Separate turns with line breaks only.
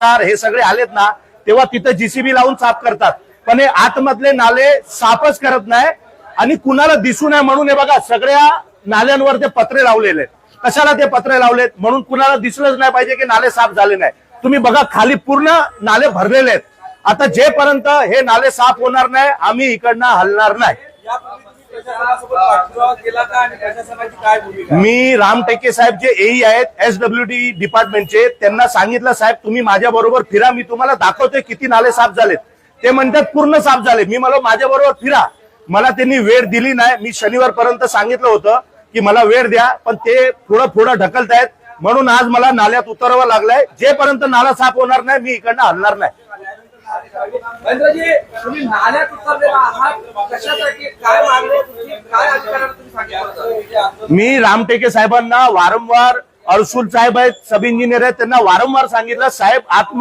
हे सगळे आलेत ना तेव्हा तिथं जीसीबी लावून साफ करतात, पण हे आतमधले नाले साफच करत नाही आणि कुणाला दिसू नये म्हणून हे बघा सगळ्या नाल्यांवर ते पत्रे लावलेले आहेत. कशाला ते पत्रे लावलेत? म्हणून कुणाला दिसलंच नाही पाहिजे की नाले साफ झाले नाही. तुम्ही बघा खाली पूर्ण नाले भरलेले आहेत. आता जेपर्यंत हे नाले साफ होणार नाही आम्ही इकडनं हलणार नाही. मी राम टेके साहेब जे एई आहेत एसडब्ल्यूडी डिपार्टमेंटचे, त्यांना सांगितलं साहेब तुम्ही माझ्या बरोबर फिरा, मी तुम्हाला दाखवतोय किती नाले साफ झालेत. ते म्हणतात पूर्ण साफ झाले. मी मला माझ्या बरोबर फिरा, मला त्यांनी वेळ दिली नाही. मी शनिवारपर्यंत सांगितलं होतं की मला वेळ द्या, पण ते पुढं ढकलतायत म्हणून आज मला नाल्यात उतरावं लागलंय. जेपर्यंत नाला साफ होणार नाही मी इकडनं हलणार नाही.
तुम्ही नाल्यात उतरलेला आहात, कशासाठी, काय मागणी, काय अधिकाराला तुम्ही सांगितलं?
मी राम टेके साहेबांना वारंवार, अर्सुल साहेब आहेत सब इंजिनियर आहेत, त्यांना वारंवार सांगितलं साहेब आत